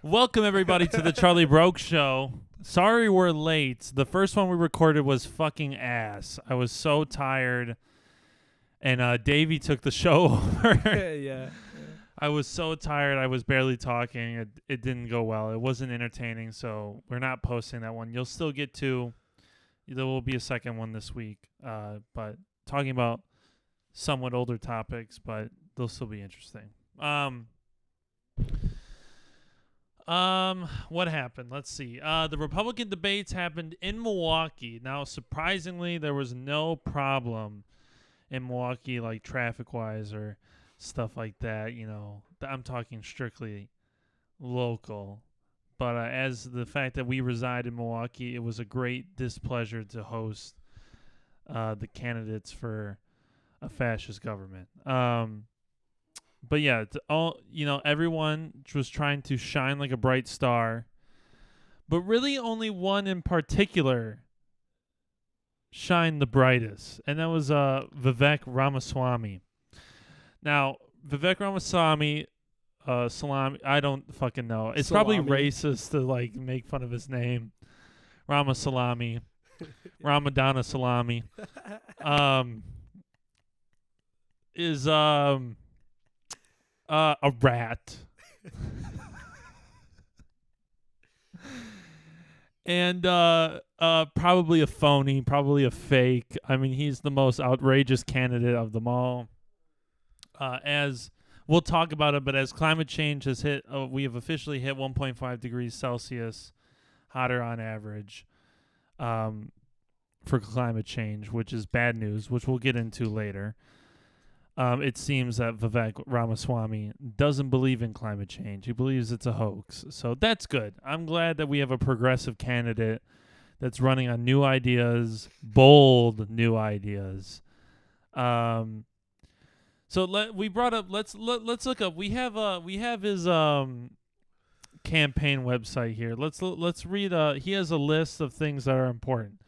Welcome, everybody, to the Charlie Broke Show. Sorry we're late. The first one we recorded was fucking ass. I was so tired, and DAVI took the show over. Yeah. I was so tired. I was barely talking. It didn't go well. It wasn't entertaining, so we're not posting that one. You'll still get to. There will be a second one this week, but talking about somewhat older topics, but they'll still be interesting. What happened? Let's see. The Republican debates happened in Milwaukee. Now, surprisingly, there was no problem in Milwaukee, like traffic-wise or stuff like that. You know, I'm talking strictly local. But as the fact that we reside in Milwaukee, it was a great displeasure to host the candidates for a fascist government. But yeah, everyone was trying to shine like a bright star, but really only one in particular shined the brightest, and that was Vivek Ramaswamy. Now, Vivek Ramaswamy, Salami, I don't fucking know. It's Salami. Probably racist to like make fun of his name, Salami, Ramadan Salami, is a rat. And probably a phony, probably a fake. I mean, he's the most outrageous candidate of them all. As we'll talk about it, but as climate change has hit, we have officially hit 1.5 degrees Celsius hotter on average for climate change, which is bad news, which we'll get into later. It seems that Vivek Ramaswamy doesn't believe in climate change. He believes it's a hoax. So that's good. I'm glad that we have a progressive candidate that's running on new ideas, bold new ideas. So we brought up. Let's look up. We have his campaign website here. Let's read. He has a list of things that are important.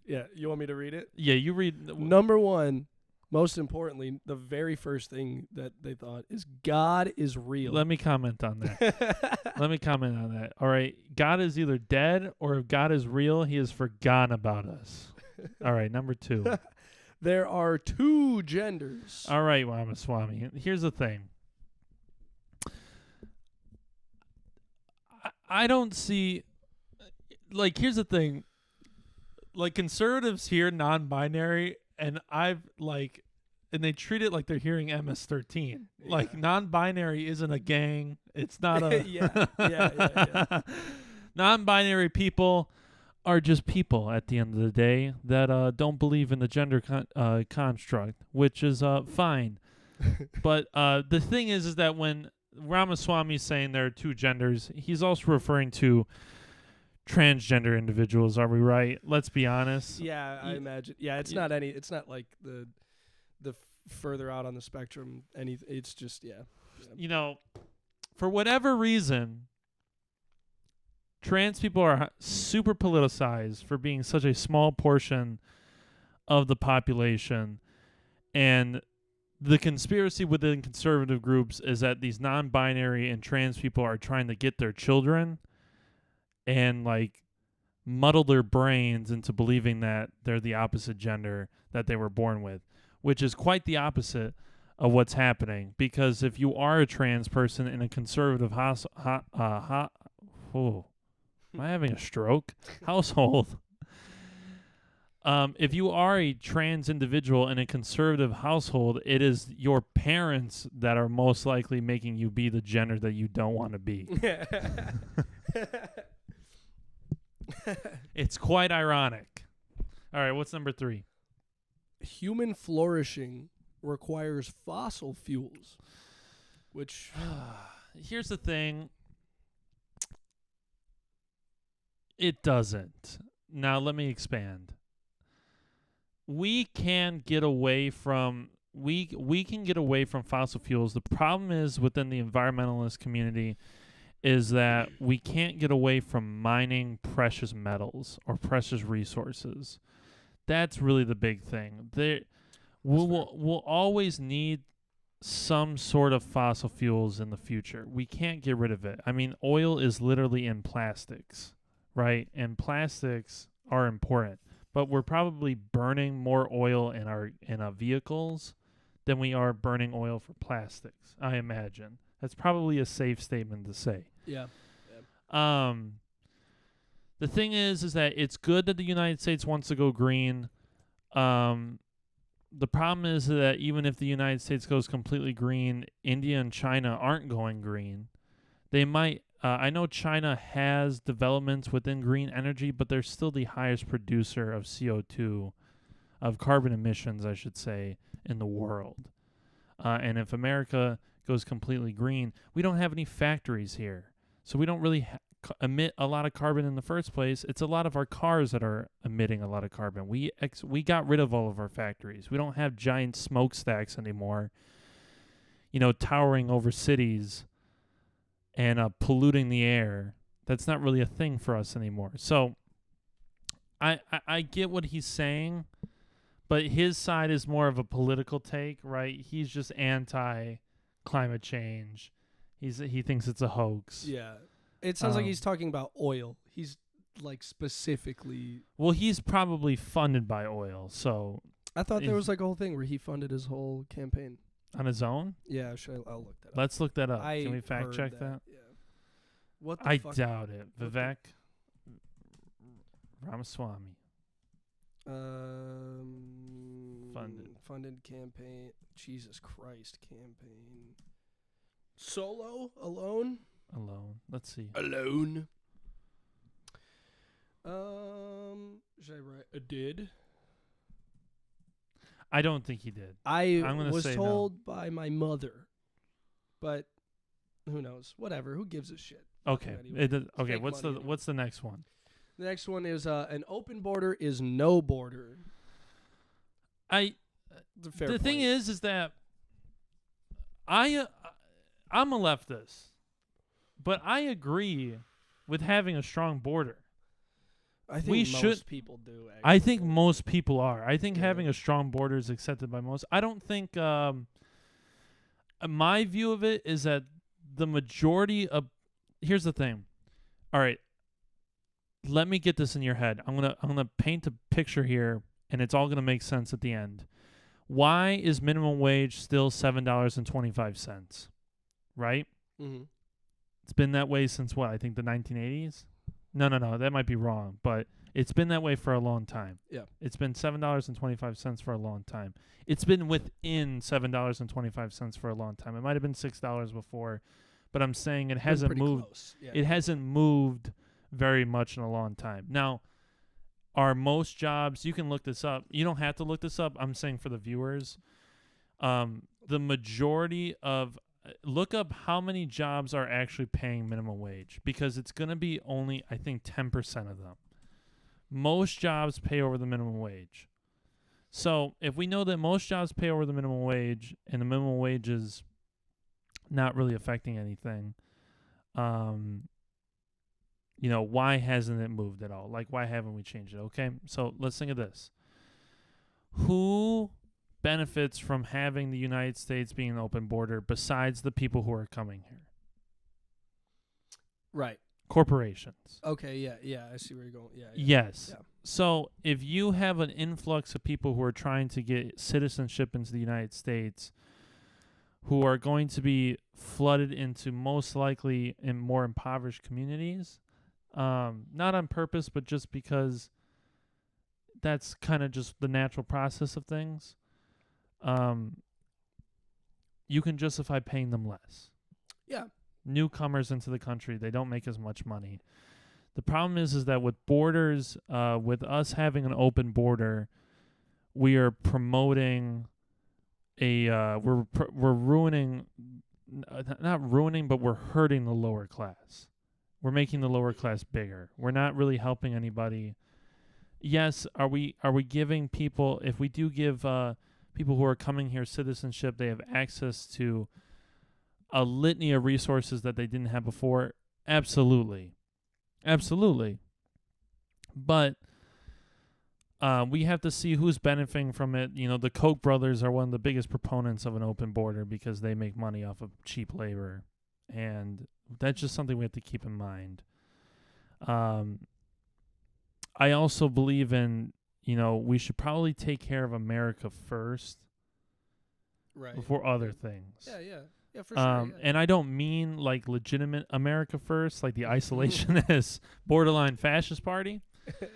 Yeah, you want me to read it? Yeah, you read. Number one. Most importantly, the very first thing that they thought is God is real. Let me comment on that. All right. God is either dead, or if God is real, he has forgotten about us. All right. Number two. There are two genders. All right, Ramaswamy. Here's the thing. I don't see... Like, here's the thing. Like, conservatives hear non-binary... And and they treat it like they're hearing MS-13. Yeah. Like, non-binary isn't a gang. It's not a... Yeah. Non-binary people are just people at the end of the day that don't believe in the gender construct, which is fine. But the thing is that when Ramaswamy is saying there are two genders, he's also referring to transgender individuals. Are we right? Let's be honest. Yeah, I imagine. Yeah, it's not like the further out on the spectrum. It's just yeah. You know, for whatever reason, trans people are super politicized for being such a small portion of the population, and the conspiracy within conservative groups is that these non-binary and trans people are trying to get their children and like muddle their brains into believing that they're the opposite gender that they were born with, which is quite the opposite of what's happening. Because if you are a trans person in a conservative am I having a stroke? Household. If you are a trans individual in a conservative household, it is your parents that are most likely making you be the gender that you don't want to be. It's quite ironic. All right, what's number 3? Human flourishing requires fossil fuels, which Here's the thing. It doesn't. Now let me expand. We can get away from we can get away from fossil fuels. The problem is within the environmentalist community is that we can't get away from mining precious metals or precious resources. That's really the big thing. We'll always need some sort of fossil fuels in the future. We can't get rid of it. I mean, oil is literally in plastics, right? And plastics are important. But we're probably burning more oil in our vehicles than we are burning oil for plastics, I imagine. That's probably a safe statement to say. Yeah. The thing is that it's good that the United States wants to go green. The problem is that even if the United States goes completely green, India and China aren't going green. They might. I know China has developments within green energy, but they're still the highest producer of CO2, of carbon emissions, I should say, in the world. And if America goes completely green, we don't have any factories here. So we don't really emit a lot of carbon in the first place. It's a lot of our cars that are emitting a lot of carbon. We got rid of all of our factories. We don't have giant smokestacks anymore, towering over cities and polluting the air. That's not really a thing for us anymore. So I get what he's saying, but his side is more of a political take, right? He's just anti-climate change. He thinks it's a hoax. Yeah. It sounds like he's talking about oil. He's like specifically. Well, he's probably funded by oil, so. I thought there was like a whole thing where he funded his whole campaign. On his own? Yeah, I'll look that up. Let's look that up. Can we fact check that? Yeah. What the I fuck? doubt it. Vivek Ramaswamy. Funded campaign. Jesus Christ, campaign. Solo? Alone? Let's see. Alone. Should I write? Did? I don't think he did. I'm was told by my mother, but who knows? Whatever. Who gives a shit? Okay. Anyway. What's the next one? The next one is an open border is no border. The thing is that I'm a leftist, but I agree with having a strong border. I think most people do. Actually. I think most people are. I think having a strong border is accepted by most. I don't think. My view of it is that the majority of. Here's the thing. All right. Let me get this in your head. I'm gonna paint a picture here, and it's all gonna make sense at the end. Why is minimum wage still $7.25? Right. Mm-hmm. It's been that way since what? I think the 1980s. No, that might be wrong, but it's been that way for a long time. Yeah. It's been $7.25 for a long time. It's been within $7.25 for a long time. It might have been $6 before, but I'm saying it hasn't moved. Yeah. It hasn't moved very much in a long time. Now, are most jobs, you can look this up. You don't have to look this up. I'm saying for the viewers, the majority of look up how many jobs are actually paying minimum wage, because it's going to be only, I think, 10% of them. Most jobs pay over the minimum wage. So if we know that most jobs pay over the minimum wage and the minimum wage is not really affecting anything, why hasn't it moved at all? Like, why haven't we changed it? Okay, so let's think of this. Who benefits from having the United States being an open border besides the people who are coming here? Right. Corporations. Okay, yeah, I see where you're going. Yeah. Yes. Yeah. So if you have an influx of people who are trying to get citizenship into the United States, who are going to be flooded into most likely in more impoverished communities, not on purpose, but just because that's kind of just the natural process of things, you can justify paying them less. Yeah. Newcomers into the country, they don't make as much money. The problem is that with borders, with us having an open border, we are promoting we're ruining, not ruining, but we're hurting the lower class. We're making the lower class bigger. We're not really helping anybody. Yes, are we giving people, if we do give people who are coming here citizenship, they have access to a litany of resources that they didn't have before? Absolutely. Absolutely. But we have to see who's benefiting from it. You know, the Koch brothers are one of the biggest proponents of an open border because they make money off of cheap labor. And that's just something we have to keep in mind. I also believe in, we should probably take care of America first, Right. before other things. Yeah, for sure. Yeah. And I don't mean like legitimate America first, like the isolationist, borderline fascist party.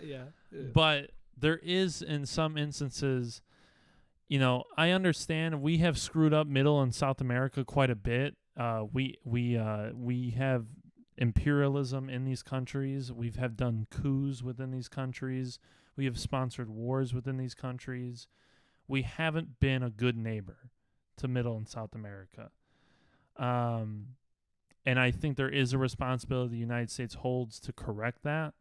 yeah. But there is, in some instances, I understand we have screwed up Middle and South America quite a bit. We have imperialism in these countries. We have done coups within these countries. We have sponsored wars within these countries. We haven't been a good neighbor to Middle and South America. And I think there is a responsibility the United States holds to correct that.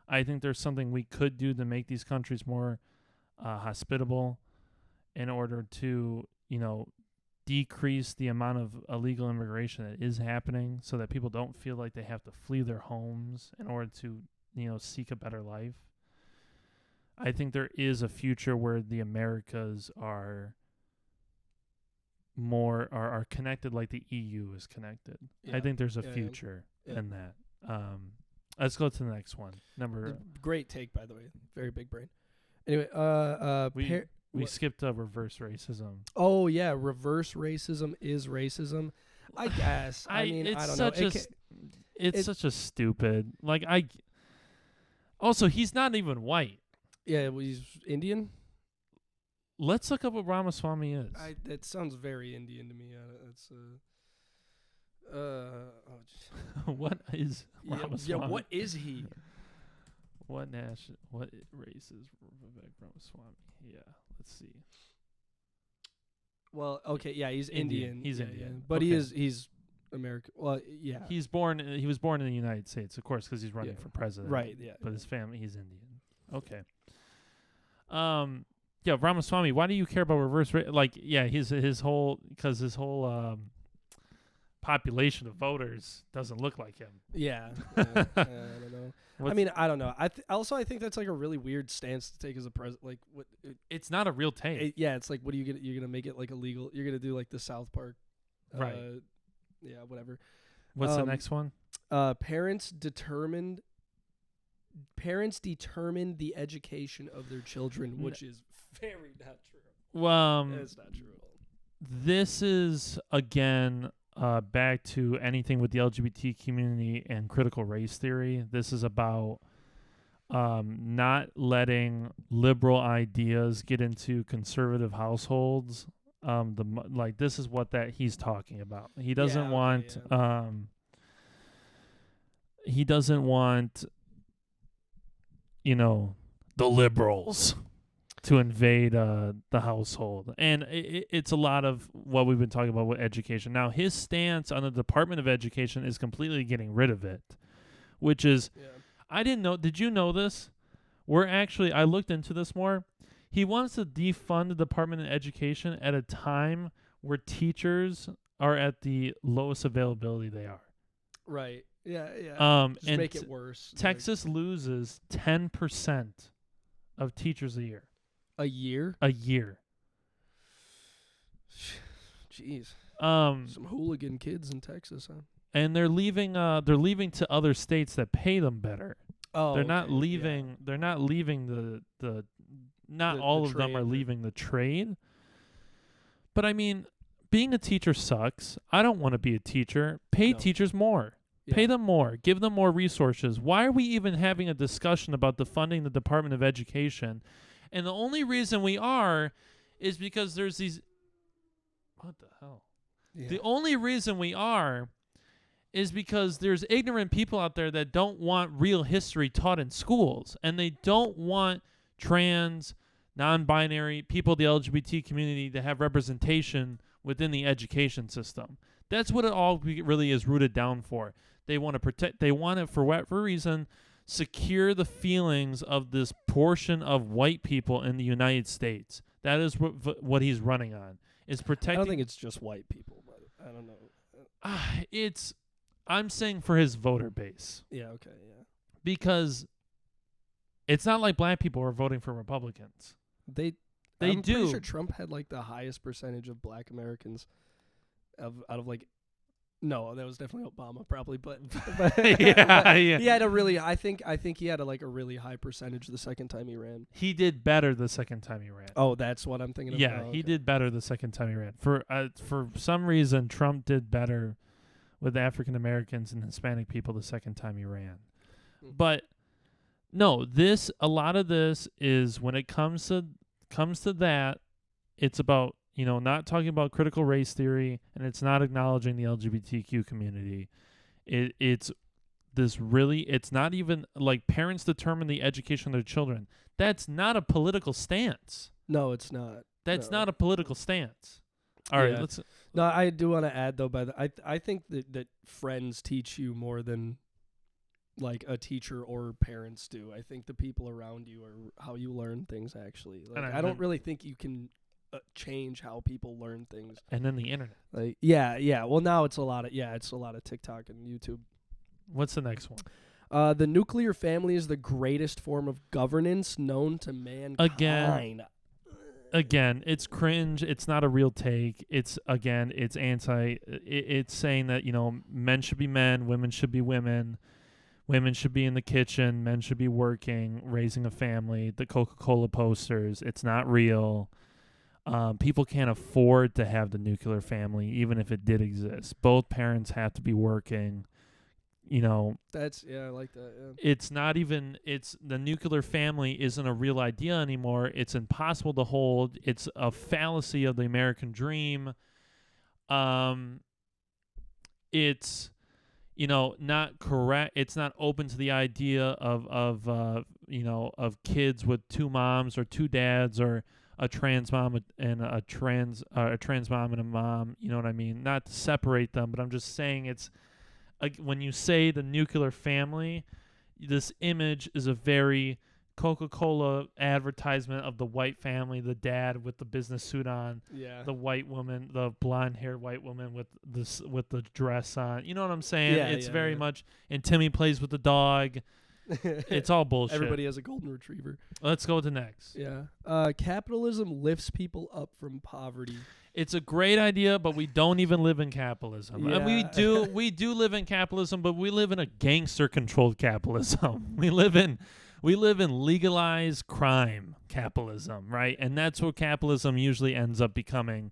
I think there's something we could do to make these countries more hospitable in order to, decrease the amount of illegal immigration that is happening so that people don't feel like they have to flee their homes in order to, seek a better life. I think there is a future where the Americas are connected like the EU is connected. Yeah. I think there's a future in that. Let's go to the next one. Great take, by the way. Very big brain. Anyway, we skipped reverse racism. Oh yeah, reverse racism is racism. I guess. I mean, I don't know. It's such a stupid. Also, he's not even white. Yeah, he's Indian. Let's look up what Ramaswamy is. That sounds very Indian to me. What is Ramaswamy? Yeah, what is he? What race is Vivek Ramaswamy? Yeah, let's see. Well, okay, yeah, he's Indian. He's yeah, Indian. Yeah. But okay. He's American. Well, yeah. He was born in the United States, of course, because he's running for president. Right, yeah. But his family, he's Indian. Okay. Yeah, Ramaswamy, why do you care about reverse his whole population of voters doesn't look like him. Yeah. I don't know. I don't know. I think that's like a really weird stance to take as a president. Like, what? It's not a real take. It's like, what are you gonna? You're gonna make it like illegal. You're gonna do like the South Park. Right. Yeah. Whatever. What's the next one? Parents determine the education of their children, which is very not true. Well, it's not true at all. This is again. Back to anything with the LGBT community and critical race theory. This is about not letting liberal ideas get into conservative households. This is what he's talking about. He doesn't want. He doesn't want. The liberals to invade the household. And it's a lot of what we've been talking about with education. Now, his stance on the Department of Education is completely getting rid of it, which is, I didn't know, did you know this? I looked into this more. He wants to defund the Department of Education at a time where teachers are at the lowest availability they are. Right. Yeah. Just and make it worse. Texas loses 10% of teachers a year. A year? A year. Jeez. Some hooligan kids in Texas, huh? And they're leaving to other states that pay them better. Oh, they're not leaving. Yeah. They're not leaving not all of them are leaving the trade. But I mean, being a teacher sucks. I don't want to be a teacher. Pay teachers more. Yeah. Pay them more. Give them more resources. Why are we even having a discussion about defunding the Department of Education? And the only reason we are is because there's these... What the hell? Yeah. The only reason we are is because there's ignorant people out there that don't want real history taught in schools, and they don't want trans, non-binary people, the LGBT community, to have representation within the education system. That's what it all really is rooted down for. They want to protect, they want it, for whatever reason, secure the feelings of this portion of white people in the United States. That is what he's running on, is protecting. I don't think it's just white people, but I don't know. I'm saying for his voter base. Yeah, okay, yeah. Because it's not like black people are voting for Republicans. I'm do. pretty sure Trump had like the highest percentage of black Americans out of like, no, that was definitely Obama probably, but yeah. He had a really, I think he had a really high percentage the second time he ran. He did better the second time he ran. Oh, that's what I'm thinking of. Yeah, he did better the second time he ran. For some reason, Trump did better with African Americans and Hispanic people the second time he ran. But no, a lot of this is, when it comes to that, it's about, not talking about critical race theory, and it's not acknowledging the LGBTQ community. It's not even like parents determine the education of their children. That's not a political stance. No, it's not. That's not a political stance. All right, let's. No, I do want to add though. I think that friends teach you more than like a teacher or parents do. I think the people around you are how you learn things. Actually, like I don't really think you can change how people learn things. And then the internet. Like yeah. Well, now it's a lot of TikTok and YouTube. What's the next one? The nuclear family is the greatest form of governance known to mankind. Again, it's cringe. It's not a real take. It's anti. It's saying that, men should be men, women should be women. Women should be in the kitchen. Men should be working, raising a family. The Coca-Cola posters. It's not real. People can't afford to have the nuclear family, even if it did exist. Both parents have to be working. I like that. Yeah. It's not even. The nuclear family isn't a real idea anymore. It's impossible to hold. It's a fallacy of the American dream. It's not correct. It's not open to the idea of kids with two moms or two dads, or a trans mom and a trans mom and a mom. You know what I mean? Not to separate them, but I'm just saying it's. When you say the nuclear family, this image is a very Coca-Cola advertisement of the white family, the dad with the business suit on, the white woman, the blonde-haired white woman with the dress on. You know what I'm saying? It's very much. And Timmy plays with the dog. It's all bullshit. Everybody has a golden retriever. Let's go to next. Yeah. Capitalism lifts people up from poverty. It's a great idea, but we don't even live in capitalism. Yeah. And we do live in capitalism, but we live in a gangster-controlled capitalism. We live in legalized crime capitalism, right? And that's what capitalism usually ends up becoming.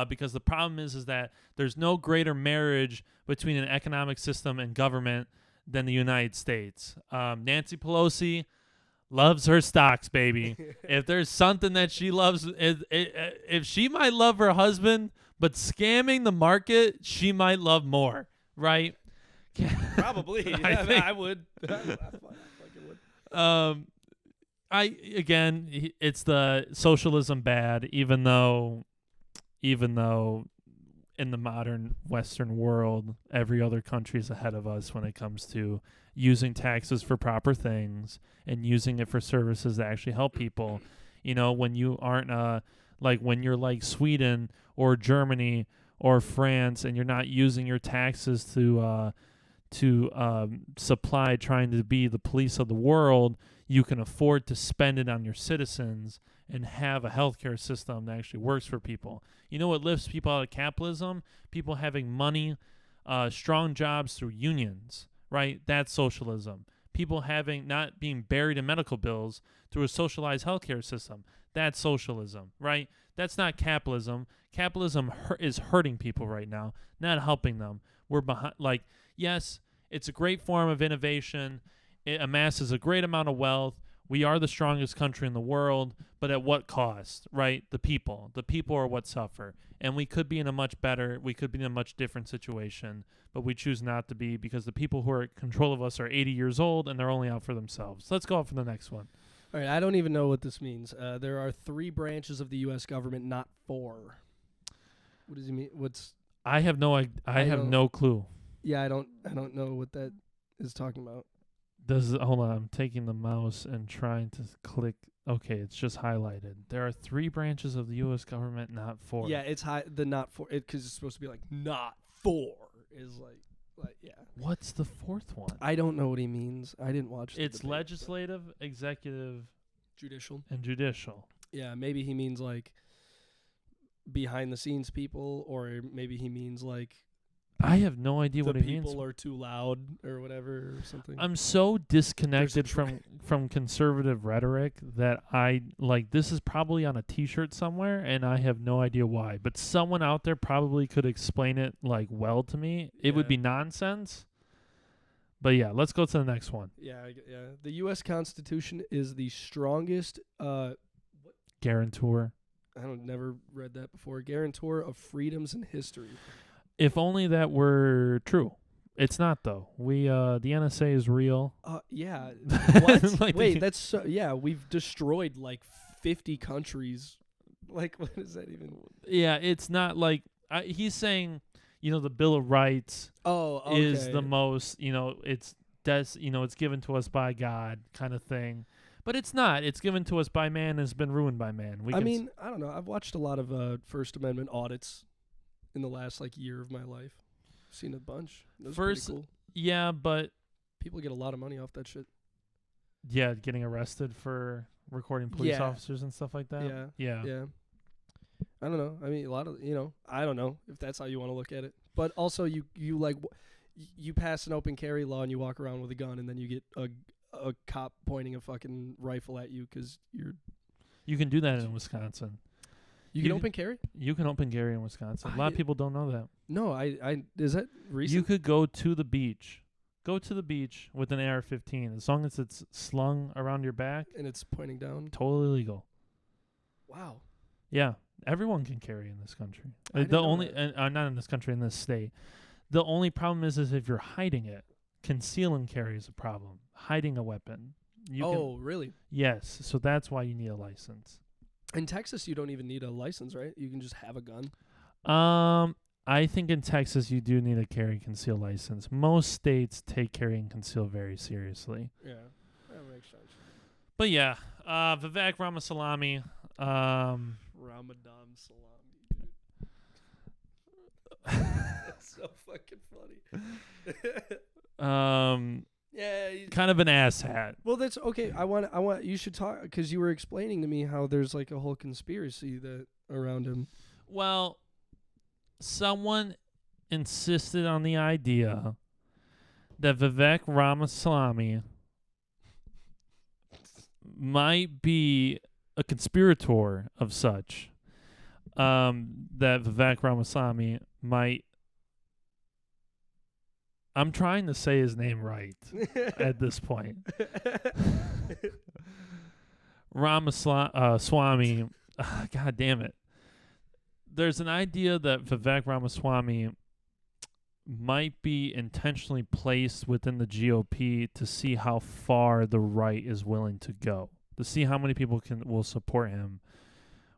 Because the problem is that there's no greater marriage between an economic system and government than the United States. Nancy Pelosi loves her stocks, baby. If there's something that she loves, if she might love her husband, but scamming the market, she might love more, right? Probably. Yeah, I would. I fucking would. It's the socialism bad, even though in the modern Western world, every other country is ahead of us when it comes to using taxes for proper things and using it for services that actually help people. When you aren't when you're like Sweden or Germany or France, and you're not using your taxes to supply, trying to be the police of the world, you can afford to spend it on your citizens and have a healthcare system that actually works for people. You know what lifts people out of capitalism? People having money, strong jobs through unions, right? That's socialism. People not being buried in medical bills through a socialized healthcare system. That's socialism, right? That's not capitalism. Capitalism is hurting people right now, not helping them. We're behind. Yes, it's a great form of innovation. It amasses a great amount of wealth. We are the strongest country in the world, but at what cost, right? The people. The people are what suffer. And we could be in a much different situation, but we choose not to be because the people who are in control of us are 80 years old and they're only out for themselves. Let's go on for the next one. All right, I don't even know what this means. There are 3 branches of the U.S. government, not 4. What does he mean? I have no clue. Yeah, I don't know what that is talking about. Hold on, I'm taking the mouse and trying to click. Okay, it's just highlighted. There are 3 branches of the U.S. government, not 4. Yeah, it's the not 4 because it's supposed to be like not 4 is like yeah. What's the 4th one? I don't know what he means. I didn't watch. It's legislative, executive, judicial, and judicial. Yeah, maybe he means like behind the scenes people, or maybe he means like. I have no idea what it means. The people are too loud or whatever or something. I'm so disconnected from conservative rhetoric that this is probably on a T-shirt somewhere, and I have no idea why. But someone out there probably could explain it well to me. It would be nonsense. But yeah, let's go to the next one. Yeah. The U.S. Constitution is the strongest. Guarantor. Never read that before. Guarantor of freedoms in history. If only that were true. It's not, though. The NSA is real. Yeah. What? Wait, that's so, yeah. We've destroyed 50 countries. What does that even? Yeah, it's not he's saying, the Bill of Rights. Oh, okay. Is the most, it's given to us by God kind of thing. But it's not. It's given to us by man and has been ruined by man. I don't know. I've watched a lot of First Amendment audits in the last year of my life. I've seen a bunch. That's pretty cool. Yeah, but people get a lot of money off that shit. Yeah, getting arrested for recording police officers and stuff like that. Yeah. I don't know. I mean, a lot of I don't know if that's how you want to look at it. But also, you pass an open carry law and you walk around with a gun, and then you get a cop pointing a fucking rifle at you because you're. You can do that in Wisconsin. You can open carry? You can open carry in Wisconsin. A lot of people don't know that. No, I is that recent? You could go to the beach. Go to the beach with an AR-15 as long as it's slung around your back. And it's pointing down? Totally legal. Wow. Yeah. Everyone can carry in this country. Not in this country, in this state. The only problem is if you're hiding it. Conceal and carry is a problem. Hiding a weapon. Really? Yes. So that's why you need a license. In Texas, you don't even need a license, right? You can just have a gun. I think in Texas you do need a carry and conceal license. Most states take carry and conceal very seriously. Yeah, that makes sense. But yeah, Vivek Ramaswamy. Ramadan Salami, dude. That's so fucking funny. Yeah, kind of an asshat. Well, that's okay. I want you should talk because you were explaining to me how there's a whole conspiracy around him. Well, someone insisted on the idea that Vivek Ramaswamy might be a conspirator of such. That Vivek Ramaswamy might. I'm trying to say his name right at this point. Swamy. God damn it. There's an idea that Vivek Ramaswamy might be intentionally placed within the GOP to see how far the right is willing to go, to see how many people will support him.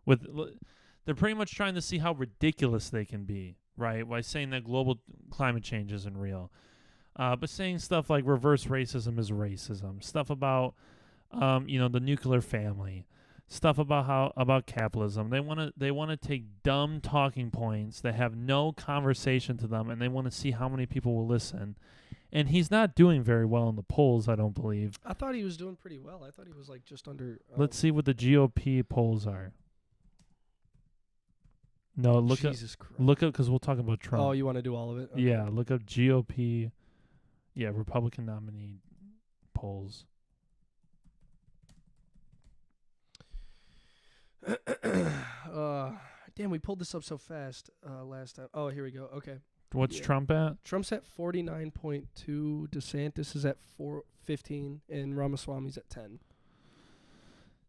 They're pretty much trying to see how ridiculous they can be, right? By saying that global climate change isn't real. But saying stuff like reverse racism is racism. Stuff about, the nuclear family. Stuff about capitalism. They want to take dumb talking points that have no conversation to them, and they want to see how many people will listen. And he's not doing very well in the polls, I don't believe. I thought he was doing pretty well. I thought he was just under. Let's see what the GOP polls are. No, look up because we'll talk about Trump. Oh, you want to do all of it? Okay. Yeah, look up GOP. Yeah, Republican nominee polls. Damn, we pulled this up so fast last time. Oh, here we go. Okay. What's Trump at? Trump's at 49.2. DeSantis is at 15, and Ramaswamy's at 10.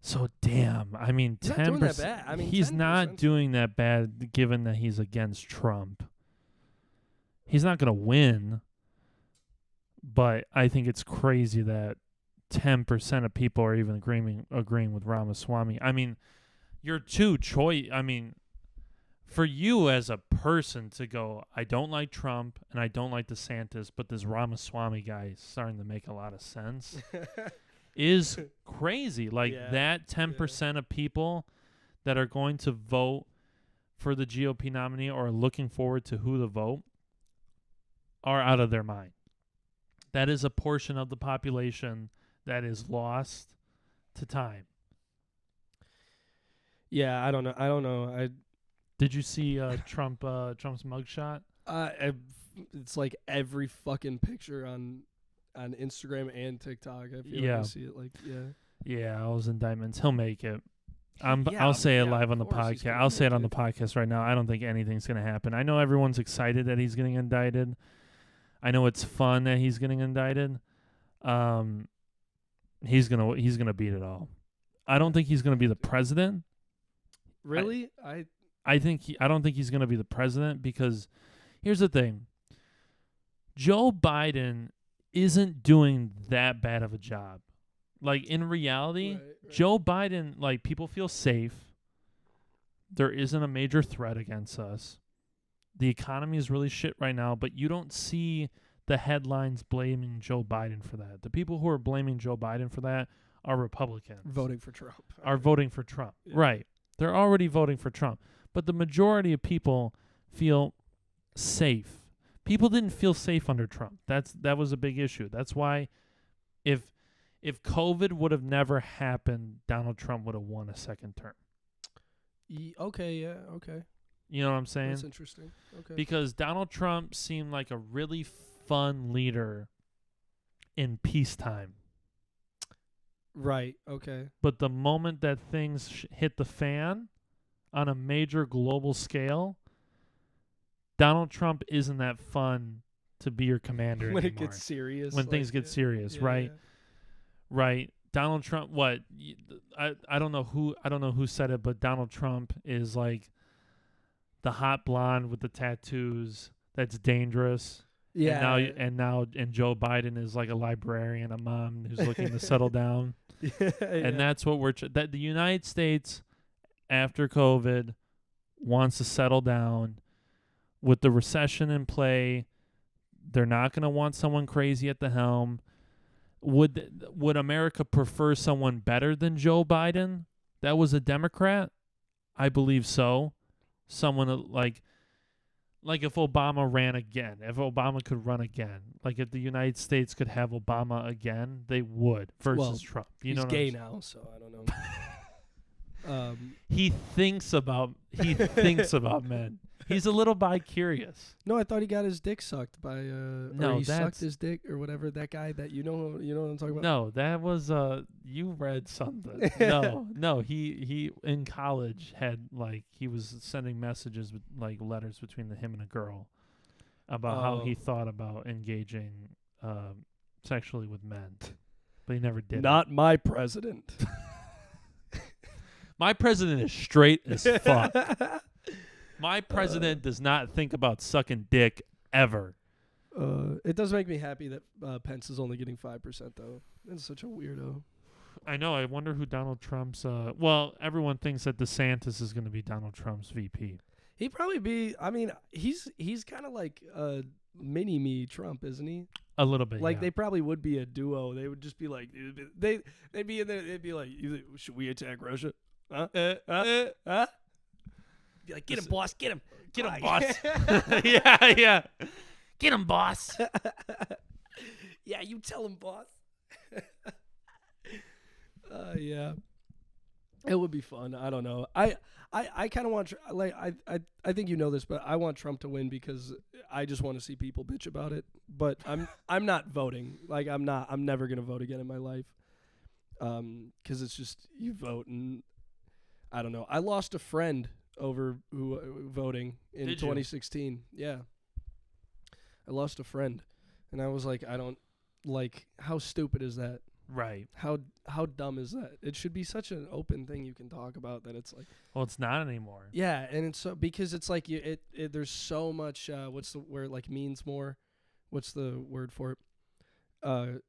So damn, I mean, He's not 10%. doing that bad. I mean, he's 10%. not doing that bad, given that he's against Trump. He's not gonna win, but I think it's crazy that 10% of people are even agreeing with Ramaswamy. I mean, your two choice. I mean, for you as a person to go, I don't like Trump and I don't like DeSantis, but this Ramaswamy guy is starting to make a lot of sense, is crazy. Like that 10% of people that are going to vote for the GOP nominee or are looking forward to who to vote are out of their mind. That is a portion of the population that is lost to time. Yeah, I don't know. Did you see Trump's mugshot? It's like every fucking picture on Instagram and TikTok. I feel like I see it. Like, Yeah, all those indictments. He'll make it. I'll say it live on the podcast. I'll say it on the podcast right now. I don't think anything's gonna happen. I know everyone's excited that he's getting indicted. I know it's fun that he's getting indicted. He's gonna beat it all. I don't think he's gonna be the president. Really? I don't think he's gonna be the president because here's the thing. Joe Biden isn't doing that bad of a job. Like in reality, right. Joe Biden, like people feel safe. There isn't a major threat against us. The economy is really shit right now, but you don't see the headlines blaming Joe Biden for that. The people who are blaming Joe Biden for that are Republicans. Voting for Trump. Voting for Trump. Yeah. Right. They're already voting for Trump. But the majority of people feel safe. People didn't feel safe under Trump. That was a big issue. That's why if COVID would have never happened, Donald Trump would have won a second term. Okay. You know what I'm saying? That's interesting. Okay. Because Donald Trump seemed like a really fun leader in peacetime. Right. Okay. But the moment that things hit the fan on a major global scale, Donald Trump isn't that fun to be your commander when anymore. It gets serious. When things get serious, right? Yeah. Right. Donald Trump. What? I don't know who said it, but Donald Trump is like the hot blonde with the tattoos. That's dangerous. Yeah. And Joe Biden is like a librarian, a mom who's looking to settle down. And that's what that the United States after COVID wants to settle down. With the recession in play, they're not going to want someone crazy at the helm. Would America prefer someone better than Joe Biden that was a Democrat? I believe so. Someone like if Obama ran again, if Obama could run again, like if the United States could have Obama again, they would versus Trump. He's gay now, so I don't know. He thinks about men. He's a little bi-curious. No, I thought he got his dick sucked by or he sucked his dick or whatever. That guy that you know what I'm talking about. No, that was you read something. No, he in college had he was sending messages with letters between him and a girl about how he thought about engaging sexually with men, but he never did. Not my president. My president is straight as fuck. My president does not think about sucking dick ever. It does make me happy that Pence is only getting 5%, though. That's such a weirdo. I know. I wonder who Donald Trump's... well, everyone thinks that DeSantis is going to be Donald Trump's VP. He'd probably be... I mean, he's kind of like mini-me Trump, isn't he? A little bit, Like, they probably would be a duo. They would just be like... They'd be in there... They'd be like, should we attack Russia? Huh? Be like, get him, boss, get him, boss. yeah. Get him, boss. Yeah, you tell him, boss. Yeah, it would be fun. I don't know. I kind of want I think you know this, but I want Trump to win because I just want to see people bitch about it. But I'm not voting. I'm never gonna vote again in my life. Because it's just you vote and I don't know. I lost a friend over voting in 2016. Yeah. I lost a friend. And I was like, I don't, how stupid is that? Right. How dumb is that? It should be such an open thing you can talk about that it's like. Well, it's not anymore. Yeah, and it's so because it's like there's so much what's the word, like, means more. What's the word for it?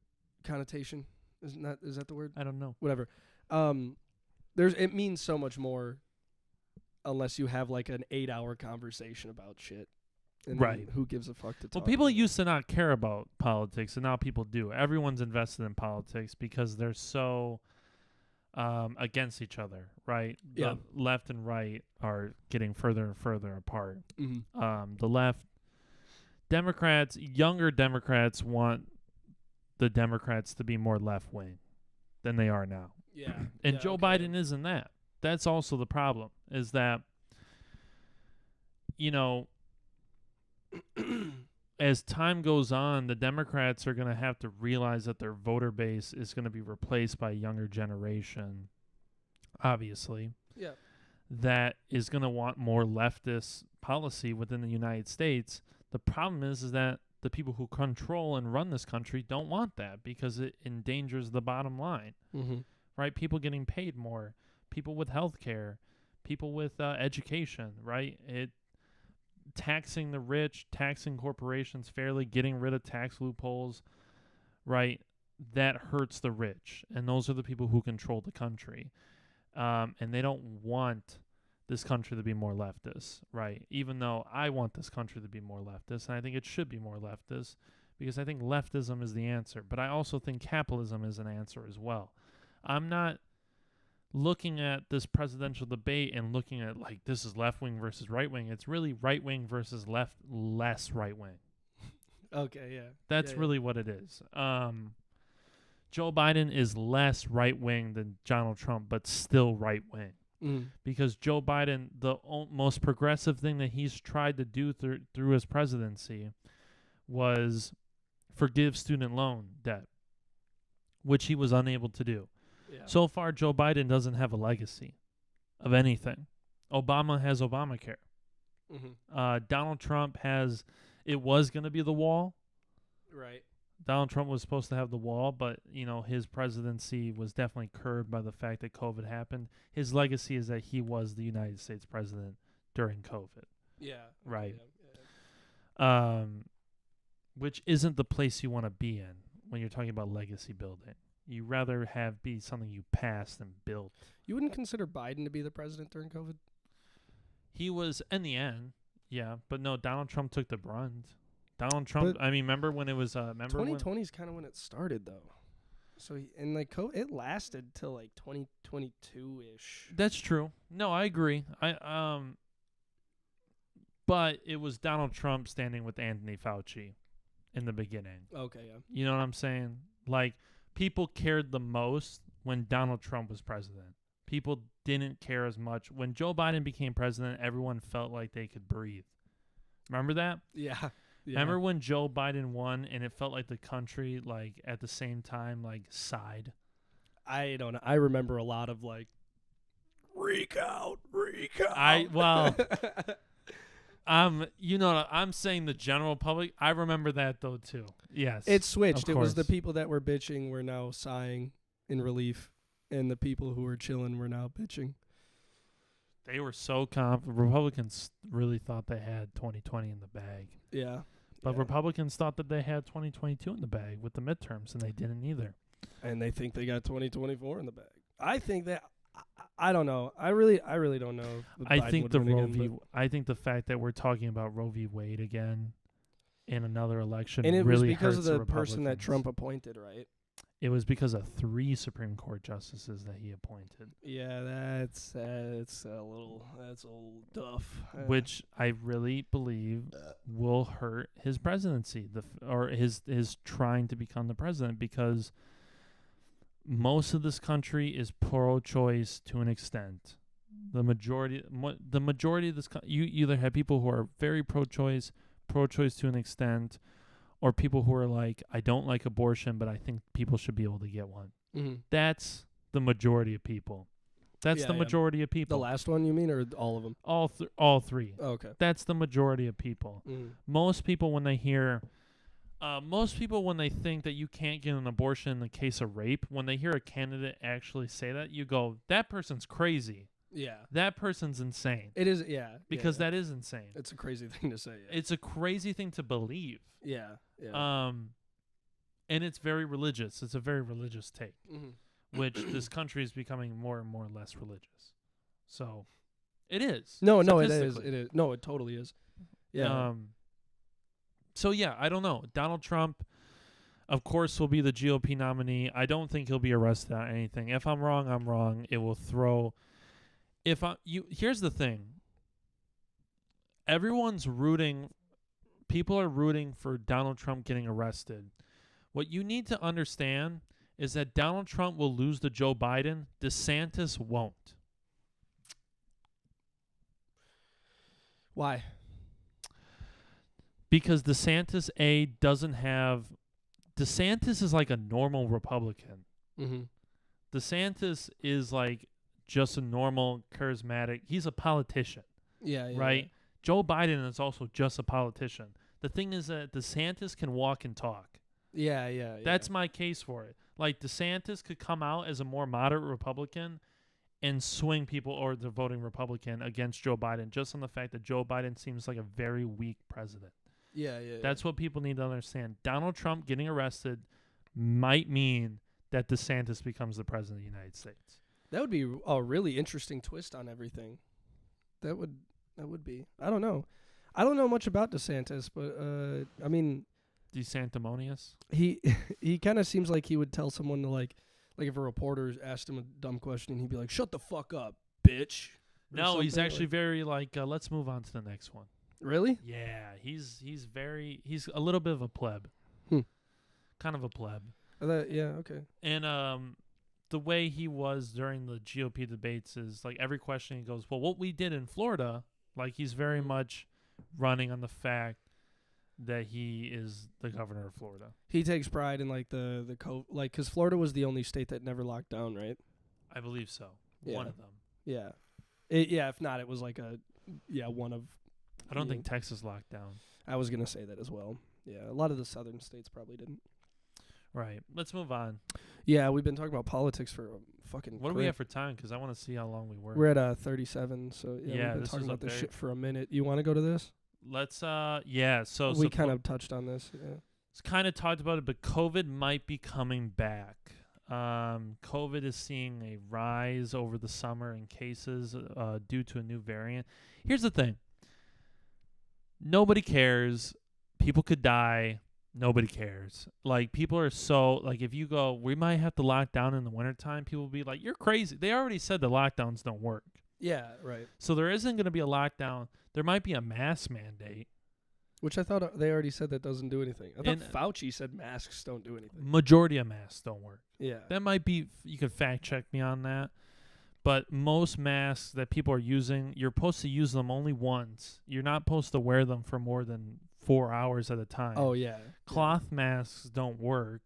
Connotation. Is that the word? I don't know. Whatever. It means so much more unless you have like an 8-hour conversation about shit. And right. Who gives a fuck to talk Well, people about? used to not care about politics, and now people do. Everyone's invested in politics because they're so against each other, right? Yeah. The left and right are getting further and further apart. Mm-hmm. The left, younger Democrats want the Democrats to be more left-wing than they are now. Yeah. And Yeah, Joe okay. Biden isn't that. That's also the problem, is that, as time goes on, the Democrats are going to have to realize that their voter base is going to be replaced by a younger generation, obviously. Yeah. That is going to want more leftist policy within the United States. The problem is that the people who control and run this country don't want that because it endangers the bottom line, right? People getting paid more, people with health care, people with education, right? Taxing the rich, taxing corporations fairly, getting rid of tax loopholes, right? That hurts the rich, and those are the people who control the country. And they don't want this country to be more leftist, right? Even though I want this country to be more leftist, and I think it should be more leftist, because I think leftism is the answer. But I also think capitalism is an answer as well. I'm not looking at this presidential debate and looking at like this is left-wing versus right-wing. It's really right-wing versus less right-wing. Okay, yeah. That's really what it is. Joe Biden is less right-wing than Donald Trump, but still right-wing. Because Joe Biden, the most progressive thing that he's tried to do through his presidency was forgive student loan debt, which he was unable to do. Yeah. So far, Joe Biden doesn't have a legacy of anything. Obama has Obamacare. Donald Trump has, it was going to be the wall. Right. Donald Trump was supposed to have the wall, but, his presidency was definitely curbed by the fact that COVID happened. His legacy is that he was the United States president during COVID. Yeah. Right. Yeah. Which isn't the place you want to be in when you're talking about legacy building. You rather be something you passed and built. You wouldn't consider Biden to be the president during COVID? He was, in the end, yeah. But no, Donald Trump took the brunt. Donald Trump, remember when it was... 2020 is kind of when it started, though. So, COVID, it lasted till, 2022-ish. That's true. No, I agree. But it was Donald Trump standing with Anthony Fauci in the beginning. Okay, yeah. You know what I'm saying? People cared the most when Donald Trump was president. People didn't care as much. When Joe Biden became president, everyone felt like they could breathe. Remember that? Yeah. Remember when Joe Biden won and it felt like the country, at the same time, sighed? I don't know. I remember a lot of, freak out. I'm saying the general public. I remember that, though, too. Yes. It switched. It was the people that were bitching were now sighing in relief, and the people who were chilling were now bitching. They were so confident. Republicans really thought they had 2020 in the bag. Yeah. But Republicans thought that they had 2022 in the bag with the midterms, and they didn't either. And they think they got 2024 in the bag. I think that... I don't know. I really don't know. I think I think the fact that we're talking about Roe v. Wade again in another election, and it really was because hurts of the the person that Republicans. Trump appointed, right? It was because of 3 Supreme Court justices that he appointed. Yeah, that's a little tough. Which I really believe will hurt his presidency, or his trying to become the president, because most of this country is pro-choice to an extent. The majority of this, you either have people who are very pro-choice to an extent, or people who are like, I don't like abortion, but I think people should be able to get one. Mm-hmm. That's the majority of people. That's the majority of people. The last one, you mean, or all of them? All 3. Okay. That's the majority of people. Mm. Most people, when they hear Most people, when they think that you can't get an abortion in the case of rape, when they hear a candidate actually say that, you go, that person's crazy. Yeah. That person's insane. It is, yeah. Because that is insane. It's a crazy thing to say. Yeah. It's a crazy thing to believe. Yeah. Yeah. And it's very religious. It's a very religious take, which Mm-hmm. this country is becoming more and more less religious. So, it is. No, it is. statistically. It is. No, it totally is. Yeah. So, yeah, I don't know. Donald Trump, of course, will be the GOP nominee. I don't think he'll be arrested on anything. If I'm wrong, I'm wrong. It will throw... Here's the thing. Everyone's rooting... People are rooting for Donald Trump getting arrested. What you need to understand is that Donald Trump will lose to Joe Biden. DeSantis won't. Why? Because DeSantis, doesn't have... DeSantis is like a normal Republican. Mm-hmm. DeSantis is like just a normal, charismatic... He's a politician, Yeah. right? Yeah. Joe Biden is also just a politician. The thing is that DeSantis can walk and talk. Yeah. That's my case for it. Like, DeSantis could come out as a more moderate Republican and swing people or the voting Republican against Joe Biden just on the fact that Joe Biden seems like a very weak president. Yeah. That's what people need to understand. Donald Trump getting arrested might mean that DeSantis becomes the president of the United States. That would be a really interesting twist on everything. That would be. I don't know. I don't know much about DeSantis, but I mean, DeSantimonious? He kind of seems like he would tell someone to like if a reporter asked him a dumb question, he'd be like, "Shut the fuck up, bitch." No, he's actually very like, let's move on to the next one. Really? Yeah, he's a little bit of a pleb. Kind of a pleb. Yeah, okay. And the way he was during the GOP debates is like every question he goes, well, what we did in Florida, like he's very much running on the fact that he is the governor of Florida. He takes pride in like the because Florida was the only state that never locked down, right? I believe so. Yeah. One of them. Yeah. If not, it was like one of. I don't think Texas locked down. I was gonna say that as well. Yeah, a lot of the southern states probably didn't. Right. Let's move on. Yeah, we've been talking about politics for fucking. What do we have for time? Because I want to see how long we were. We're at 37, so we've been this talking is about this shit for a minute. You want to go to this? Let's so we kind of touched on this. Yeah. It's kind of talked about it, but COVID might be coming back. COVID is seeing a rise over the summer in cases due to a new variant. Here's the thing. Nobody cares. People could die. Nobody cares. Like, people are so, like, if you go, we might have to lock down in the wintertime, people will be like, you're crazy. They already said the lockdowns don't work. Yeah, right. So there isn't going to be a lockdown. There might be a mask mandate. Which I thought they already said that doesn't do anything. I thought Fauci said masks don't do anything. Majority of masks don't work. Yeah. That might be, you could fact check me on that. But most masks that people are using, you're supposed to use them only once. You're not supposed to wear them for more than 4 hours at a time. Oh, yeah. Cloth masks don't work,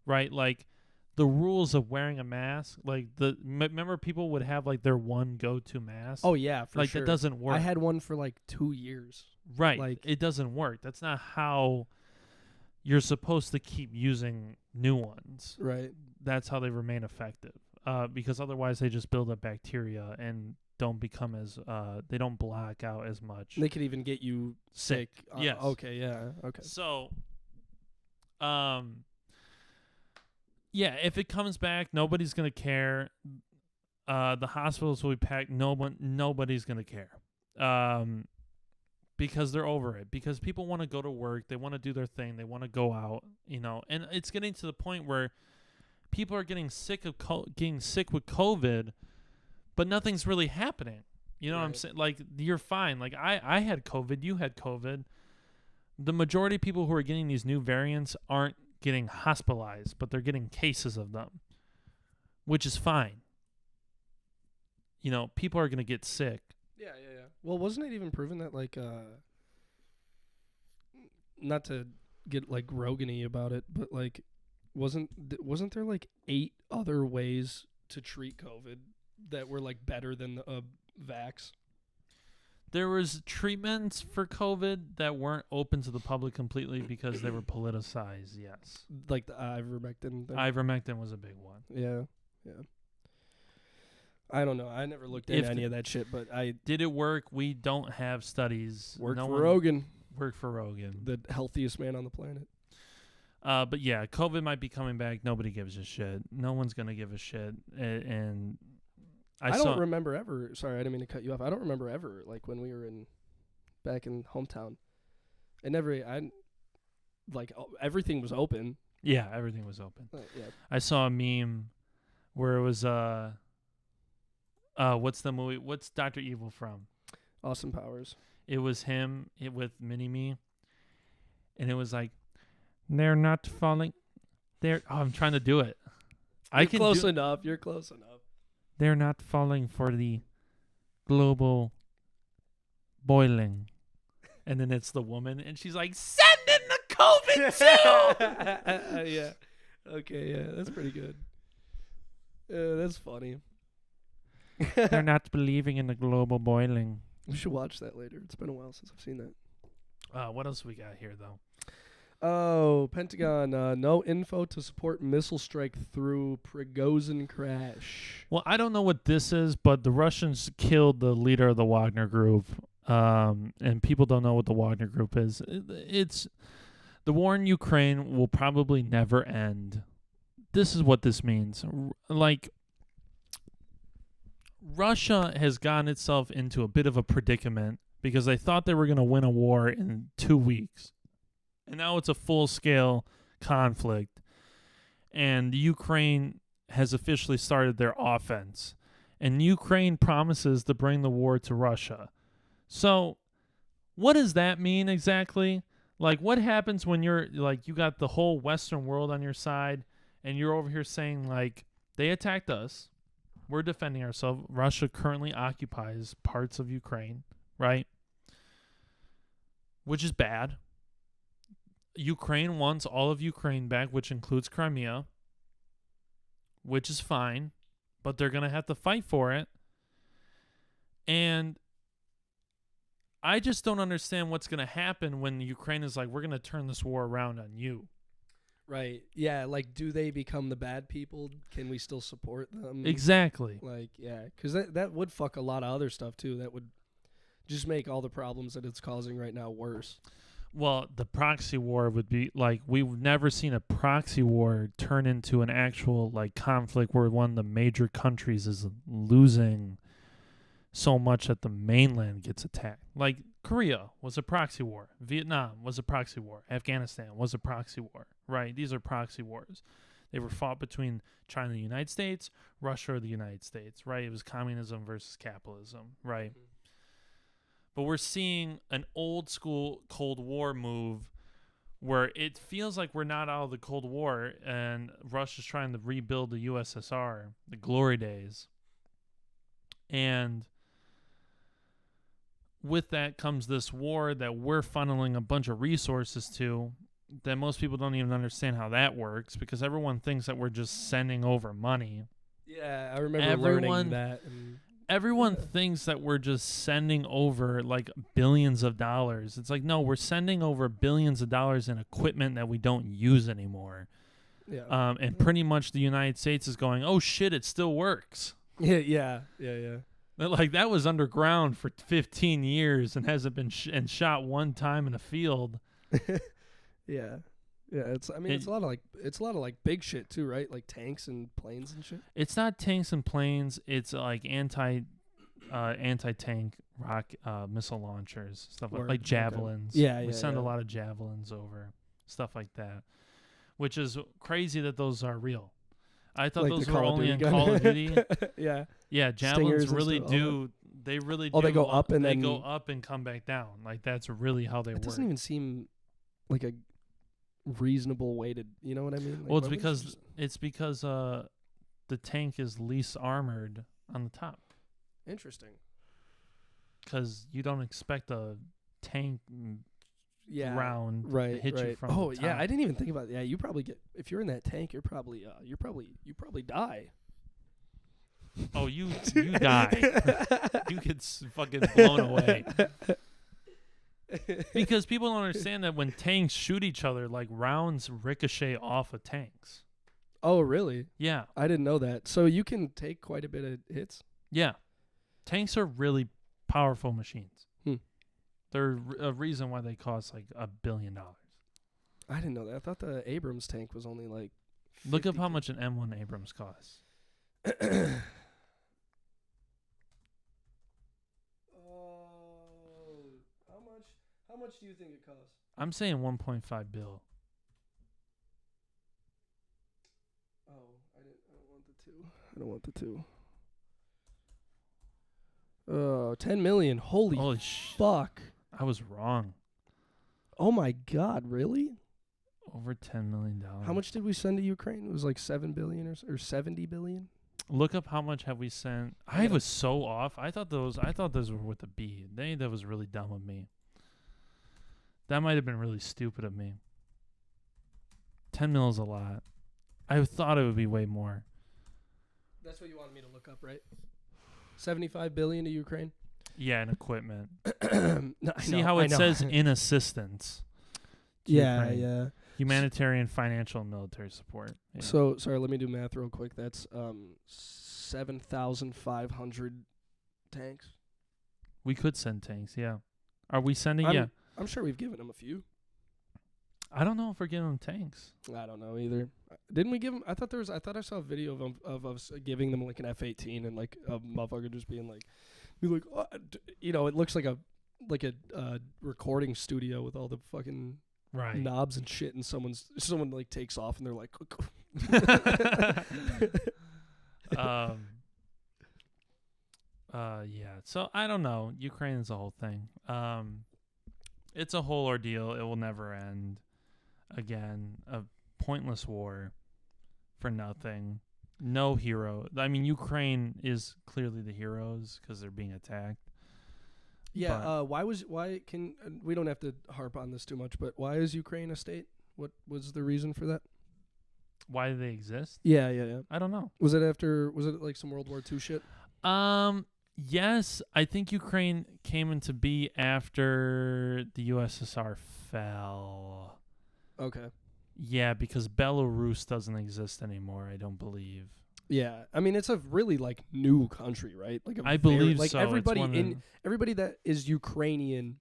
right? Like, the rules of wearing a mask, like, remember people would have, like, their one go-to mask? Oh, yeah, for like, sure. that doesn't work. I had one for, like, 2 years. Right. Like, it doesn't work. That's not how you're supposed to keep using new ones. Right. That's how they remain effective. Because otherwise they just build up bacteria and don't become as they don't block out as much. They could even get you sick. Yes. Okay, yeah. Okay. So yeah, if it comes back, nobody's gonna care. The hospitals will be packed. Nobody's gonna care. Because they're over it. Because people want to go to work. They want to do their thing. They want to go out. And it's getting to the point where people are getting sick of getting sick with COVID, but nothing's really happening. You know what I'm saying? Like, you're fine. Like, I had COVID. You had COVID. The majority of people who are getting these new variants aren't getting hospitalized, but they're getting cases of them, which is fine. People are going to get sick. Yeah. Well, wasn't it even proven that, like, not to get, like, Rogan-y about it, but, like, wasn't there, like, 8 other ways to treat COVID that were, like, better than the vax? There was treatments for COVID that weren't open to the public completely because they were politicized. Yes, Like the ivermectin thing. ivermectin was a big one. Yeah. I don't know. I never looked into any of that shit, but I Did it work? We don't have studies. worked for Rogan, Worked for Rogan. the healthiest man on the planet. But yeah, COVID might be coming back. Nobody gives a shit. No one's gonna give a shit. And I don't remember ever. Sorry, I didn't mean to cut you off. I don't remember ever, like when we were back in hometown. Everything was open. Yeah, everything was open. Yeah. I saw a meme where it was what's the movie? What's Dr. Evil from? Austin Powers. It was him with Mini-Me, and it was like, they're not falling. I'm trying to do it. You're close enough. You're close enough. They're not falling for the global boiling. And then it's the woman, and she's like, send in the COVID too! Yeah. Okay, yeah, that's pretty good. That's funny. They're not believing in the global boiling. We should watch that later. It's been a while since I've seen that. What else we got here, though? Oh, Pentagon, no info to support missile strike through Prigozhin crash. Well, I don't know what this is, but the Russians killed the leader of the Wagner Group, and people don't know what the Wagner Group is. It's the war in Ukraine will probably never end. This is what this means. Like, Russia has gotten itself into a bit of a predicament because they thought they were going to win a war in 2 weeks. And now it's a full-scale conflict. And Ukraine has officially started their offense. And Ukraine promises to bring the war to Russia. So what does that mean exactly? Like, what happens when you're, like, you got the whole Western world on your side and you're over here saying, like, they attacked us. We're defending ourselves. Russia currently occupies parts of Ukraine, right? Which is bad. Ukraine wants all of Ukraine back, which includes Crimea, which is fine, but they're going to have to fight for it. And I just don't understand what's going to happen when Ukraine is like, we're going to turn this war around on you. Right. Yeah, like, do they become the bad people? Can we still support them? Exactly. Like, yeah, because that would fuck a lot of other stuff, too. That would just make all the problems that it's causing right now worse. Well, the proxy war would be like, we've never seen a proxy war turn into an actual like conflict where one of the major countries is losing so much that the mainland gets attacked. Like Korea was a proxy war. Vietnam was a proxy war. Afghanistan was a proxy war, right? These are proxy wars. They were fought between China and the United States, Russia or the United States, right? It was communism versus capitalism, right? Mm-hmm. But we're seeing an old school Cold War move where it feels like we're not out of the Cold War and Russia's trying to rebuild the USSR, the glory days. And with that comes this war that we're funneling a bunch of resources to that most people don't even understand how that works because everyone thinks that we're just sending over money. Yeah, I remember learning that. Everyone thinks that we're just sending over like billions of dollars. It's like, no, we're sending over billions of dollars in equipment that we don't use anymore. Yeah. And pretty much the United States is going, oh shit, it still works. Yeah. Like that was underground for 15 years and hasn't been shot one time in a field. Yeah. Yeah, it's a lot of big shit too, right? Like tanks and planes and shit. It's not tanks and planes. It's like anti-tank rock missile launchers, stuff like javelins. Okay. Yeah, we send a lot of javelins over, stuff like that, which is crazy that those are real. I thought like those were only in Call of Duty. Yeah, javelins really do. They really do. Oh, they go up and they then go up and come back down. Like that's really how they work. It doesn't even seem like a reasonable way to, you know what I mean? Like, well, it's because the tank is least armored on the top. Interesting. Because you don't expect a tank round to hit you from the top. Yeah, I didn't even think about it. Yeah, you probably get, if you're in that tank, you probably die. Oh, you die. You get fucking blown away. Because people don't understand that when tanks shoot each other, like rounds ricochet off of tanks. Oh, really? Yeah. I didn't know that. So you can take quite a bit of hits? Yeah. Tanks are really powerful machines. They're a reason why they cost like $1 billion. I didn't know that. I thought the Abrams tank was only like 50. Look up how much an M1 Abrams costs. How much do you think it costs? I'm saying 1.5 bill. Oh, I don't want the 2. 10 million. Holy fuck. I was wrong. Oh my god, really? Over $10 million. How much did we send to Ukraine? It was like 7 billion or 70 billion. Look up how much have we sent. I was so off. I thought those were with a B. That was really dumb of me. That might have been really stupid of me. 10 mil is a lot. I thought it would be way more. That's what you wanted me to look up, right? 75 billion to Ukraine? Yeah, and equipment. No, See how it says in assistance. Yeah, Ukraine. yeah. Humanitarian, financial, and military support. Yeah. So, sorry, let me do math real quick. That's 7,500 tanks. We could send tanks, yeah. Are we sending? I'm sure we've given them a few. I don't know if we're giving them tanks. I don't know either. Didn't we give them? I thought I saw a video of us giving them like an F-18 and like a motherfucker just being like, oh, it looks like a recording studio with all the fucking knobs and shit, and someone like takes off and they're like, yeah. So I don't know. Ukraine is a whole thing. It's a whole ordeal. It will never end. Again, a pointless war for nothing. No hero. I mean, Ukraine is clearly the heroes because they're being attacked. Yeah. Why can we don't have to harp on this too much, but why is Ukraine a state? What was the reason for that? Why do they exist? Yeah. I don't know. Was it like some World War II shit? Yes, I think Ukraine came into be after the USSR fell. Okay. Yeah, because Belarus doesn't exist anymore, I don't believe. Yeah, I mean it's a really like new country, right? Like I believe like so. Everybody that is Ukrainian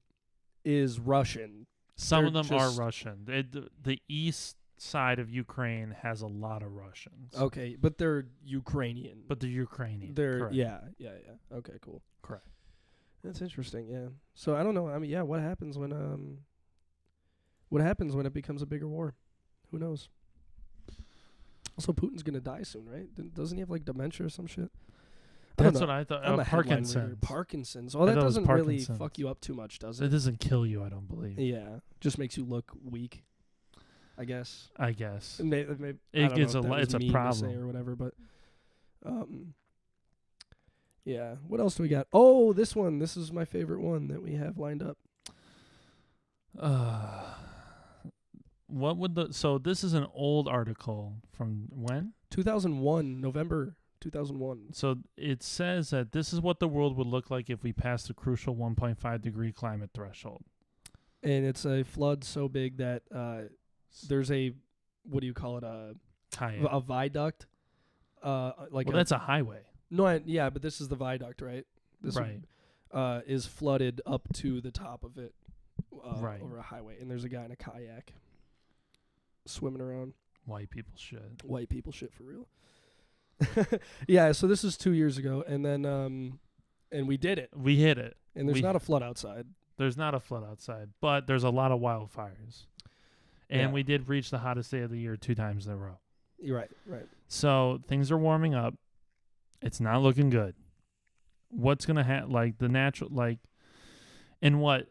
is Russian. Some of them are Russian. The east side of Ukraine has a lot of Russians. Okay, but they're Ukrainian. They're correct. Yeah. Okay, cool. Correct. That's interesting. Yeah. So I don't know. I mean, yeah. What happens when it becomes a bigger war? Who knows? Also, Putin's gonna die soon, right? Doesn't he have like dementia or some shit? That's what I thought. I'm a Parkinson's. Parkinson's. Oh, that doesn't really fuck you up too much, does it? It doesn't kill you, I don't believe. Yeah, just makes you look weak. I guess. It's a problem or whatever, but yeah. What else do we got? Oh, this one. This is my favorite one that we have lined up. So this is an old article from when? 2001, November 2001. So it says that this is what the world would look like if we passed the crucial 1.5 degree climate threshold. And it's a flood so big that there's a, what do you call it? A viaduct. That's a highway. No, yeah, but this is the viaduct, right? This is flooded up to the top of it, over a highway, and there's a guy in a kayak swimming around. White people shit. White people shit for real. Yeah, so this is 2 years ago, and then and we did it. We hit it. And there's not a flood outside. There's not a flood outside, but there's a lot of wildfires. And we did reach the hottest day of the year 2 times in a row. You're right. So things are warming up. It's not looking good. What's going to happen? Like the natural, like, in what?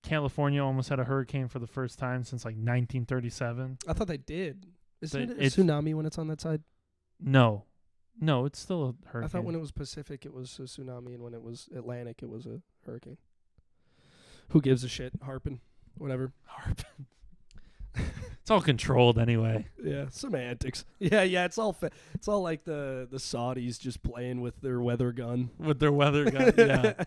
California almost had a hurricane for the first time since like 1937. I thought they did. Isn't it a tsunami when it's on that side? No, it's still a hurricane. I thought when it was Pacific it was a tsunami, and when it was Atlantic it was a hurricane. Who gives a shit? Harping. Whatever. Harping. It's all controlled anyway. Yeah, semantics. Yeah, it's all it's all like the Saudis just playing with their weather gun. With their weather gun, yeah.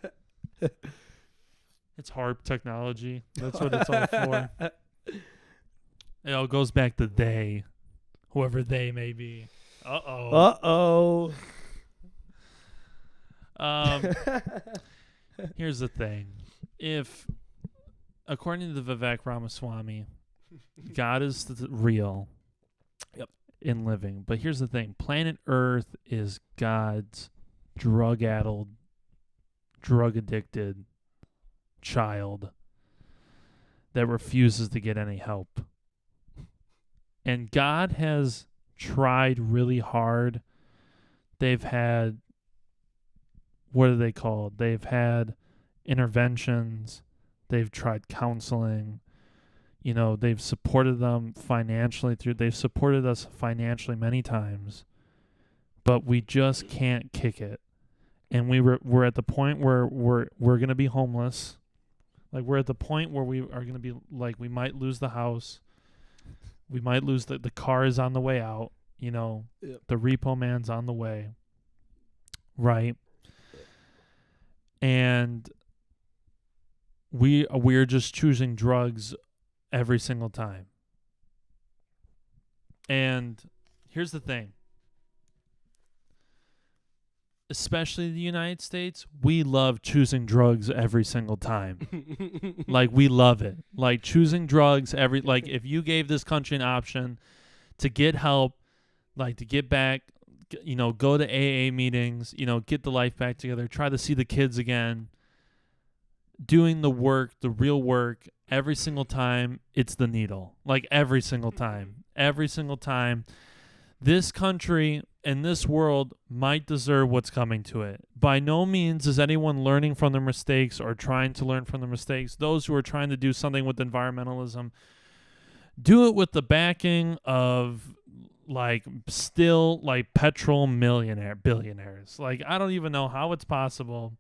It's HARP technology. That's what it's all for. It all goes back to they, whoever they may be. Uh-oh. Here's the thing. If, according to Vivek Ramaswamy, God is real in living. But here's the thing. Planet Earth is God's drug-addled, drug-addicted child that refuses to get any help. And God has tried really hard. They've had, what are they called? They've had interventions. They've tried counseling. You know, they've supported them financially they've supported us financially many times, but we just can't kick it. And we're at the point where we're going to be homeless. Like, we're at the point where we are going to be, like, we might lose the house. We might lose the car is on the way out, you know. Yep. The repo man's on the way. Right? And we're just choosing drugs every single time. And here's the thing. Especially the United States, we love choosing drugs every single time. Like, we love it. Like, choosing drugs like, if you gave this country an option to get help, like, to get back, you know, go to AA meetings, you know, get the life back together, try to see the kids again, doing the work, the real work, every single time, it's the needle. Like, every single time. Every single time. This country and this world might deserve what's coming to it. By no means is anyone learning from their mistakes or trying to learn from their mistakes. Those who are trying to do something with environmentalism, do it with the backing of, like, still, like, petrol billionaires. Like, I don't even know how it's possible,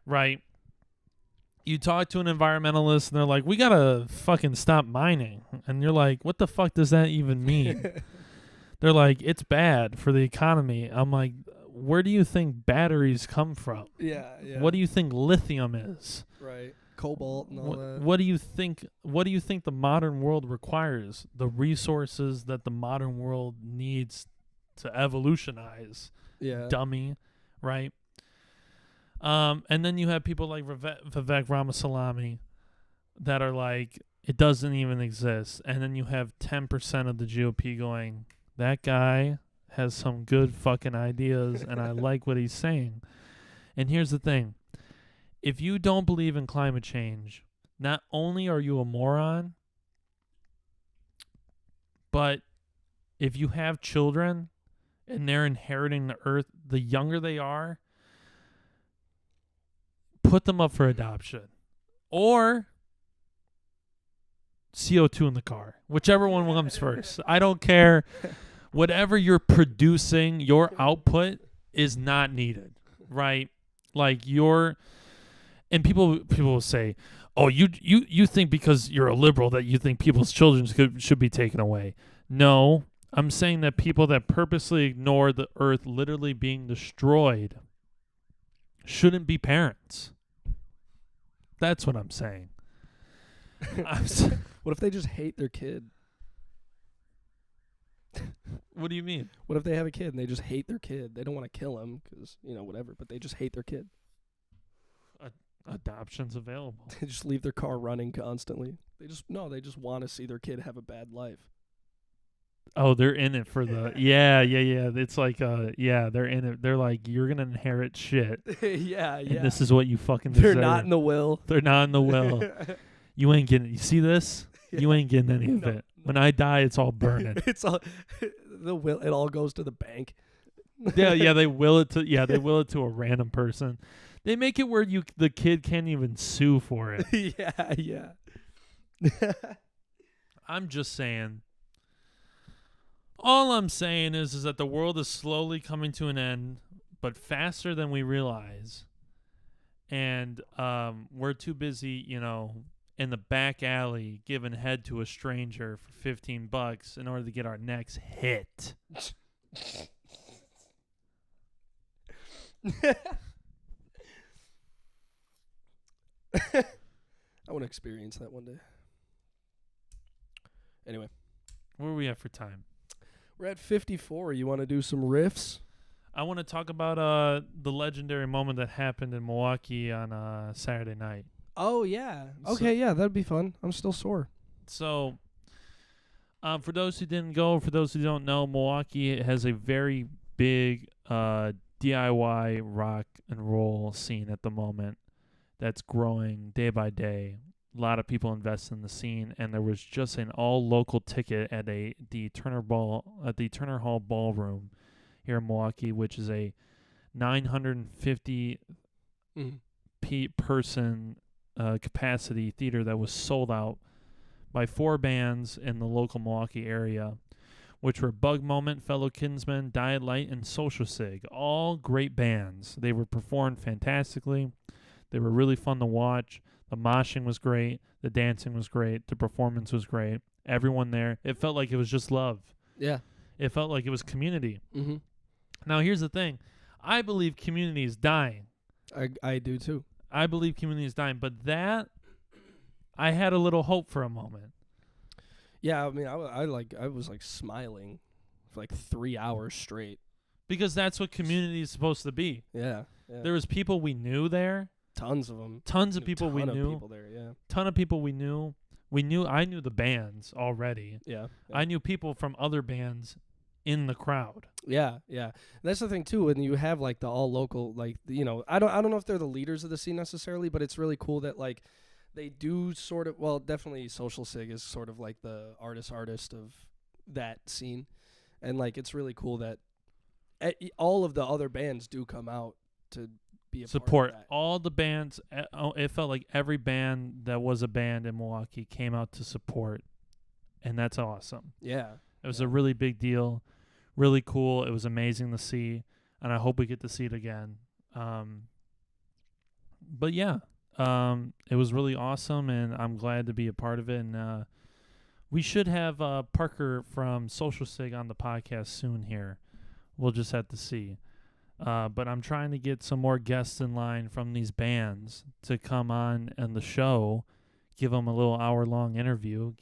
right? You talk to an environmentalist and they're like, we gotta fucking stop mining. And you're like, what the fuck does that even mean? They're like, it's bad for the economy. I'm like, where do you think batteries come from? Yeah. What do you think lithium is? Right. Cobalt and all that. What do you think the modern world requires? The resources that the modern world needs to evolutionize. Yeah. Dummy, right? And then you have people like Vivek Ramaswamy that are like, it doesn't even exist. And then you have 10% of the GOP going, that guy has some good fucking ideas, and I like what he's saying. And here's the thing. If you don't believe in climate change, not only are you a moron, but if you have children and they're inheriting the earth, the younger they are, put them up for adoption. Or CO2 in the car. Whichever one comes first. I don't care. Whatever you're producing, your output is not needed, right? Like, and people will say, oh, you think because you're a liberal that you think people's children should be taken away. No, I'm saying that people that purposely ignore the earth literally being destroyed shouldn't be parents. That's what I'm saying. What if they just hate their kid? What do you mean? What if they have a kid and they just hate their kid? They don't want to kill him because, you know, whatever, but they just hate their kid. Adoption's available. They just leave their car running constantly. They just want to see their kid have a bad life. Oh, they're in it for the yeah. It's like they're in it. They're like, you're gonna inherit shit. yeah. And this is what you fucking deserve. They're not in the will. They're not in the will. You ain't getting. You see this? Yeah. You ain't getting any of it. When I die, it's all burning. It's all the will. It all goes to the bank. yeah. They will it to. Yeah, they will it to a random person. They make it where the kid can't even sue for it. Yeah. I'm just saying. All I'm saying is that the world is slowly coming to an end, but faster than we realize. And we're too busy, you know, in the back alley giving head to a stranger for $15 in order to get our next hit. I want to experience that one day. Anyway, Where are we at for time? we're at 54. You want to do some riffs? I want to talk about the legendary moment that happened in Milwaukee on Saturday night. Oh, yeah. So- Okay, yeah, that'd be fun. I'm still sore. So, for those who didn't go, for those who don't know, Milwaukee has a very big DIY rock and roll scene at the moment that's growing day by day. A lot of people invest in the scene, and there was just an all-local ticket at the Turner Hall Ballroom here in Milwaukee, which is a 950 person capacity theater that was sold out by 4 bands in the local Milwaukee area, which were Bug Moment, Fellow Kinsmen, Diet Light, and Social Sig. All great bands. They were performed fantastically. They were really fun to watch. The moshing was great. The dancing was great. The performance was great. Everyone there, it felt like it was just love. Yeah. It felt like it was community. Mm-hmm. Now, here's the thing. I believe community is dying. I do too. I believe community is dying. But that, I had a little hope for a moment. Yeah, I mean, I was like smiling for like 3 hours straight. Because that's what community is supposed to be. Yeah. There was people we knew there. Tons of them. Tons of people we knew. People there, yeah. Ton of people we knew. I knew the bands already. Yeah. I knew people from other bands in the crowd. Yeah. That's the thing too. When you have like the all local, like I don't know if they're the leaders of the scene necessarily, but it's really cool that like they do sort of. Well, definitely Social Sig is sort of like the artist of that scene, and like it's really cool that all of the other bands do come out to be a support part of that. all the bands. It felt like every band that was a band in Milwaukee came out to support, and that's awesome. Yeah. It was a really big deal, really cool. It was amazing to see, and I hope we get to see it again. But yeah, it was really awesome, and I'm glad to be a part of it. And we should have Parker from Social Sig on the podcast soon here. We'll just have to see. But I'm trying to get some more guests in line from these bands to come on the show, give them a little hour-long interview,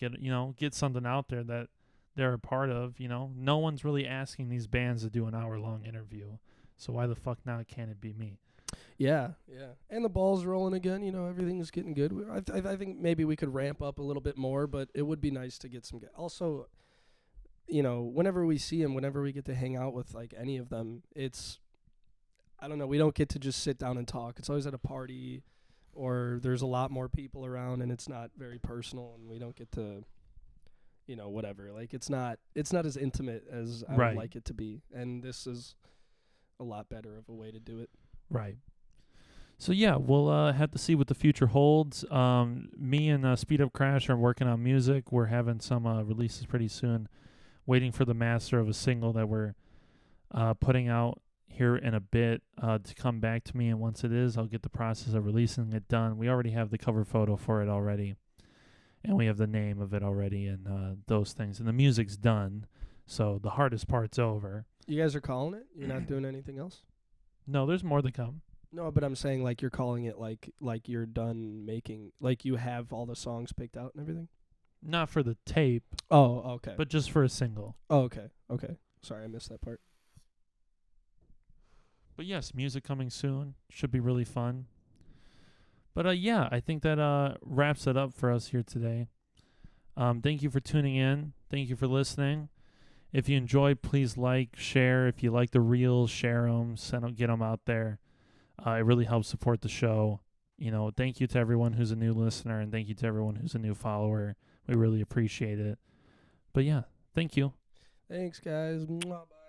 get something out there that they're a part of. No one's really asking these bands to do an hour-long interview, so why the fuck not can't it be me? Yeah. And the ball's rolling again. Everything's getting good. I think maybe we could ramp up a little bit more, but it would be nice to get some. Also, whenever we see them, whenever we get to hang out with like any of them, it's. I don't know. We don't get to just sit down and talk. It's always at a party, or there's a lot more people around, and it's not very personal, and we don't get to, whatever. Like it's not as intimate as I would like it to be, and this is a lot better of a way to do it. Right. So yeah, we'll have to see what the future holds. Me and Speed Up Crash are working on music. We're having some releases pretty soon. Waiting for the master of a single that we're putting out here in a bit to come back to me, and once it is, I'll get the process of releasing it done. We already have the cover photo for it already, and we have the name of it already, and those things, and the music's done, so the hardest part's over. You guys are calling it? You're not doing anything else? No, there's more to come. No, but I'm saying like you're calling it like you're done making, like you have all the songs picked out and everything? Not for the tape. Oh, okay. But just for a single. Oh, okay. Sorry, I missed that part. But yes, music coming soon. Should be really fun. But yeah, I think that wraps it up for us here today. Thank you for tuning in. Thank you for listening. If you enjoyed, please like, share. If you like the reels, share them, get them out there. It really helps support the show. Thank you to everyone who's a new listener, and thank you to everyone who's a new follower. We really appreciate it. But yeah, thank you. Thanks, guys. Mwah, bye.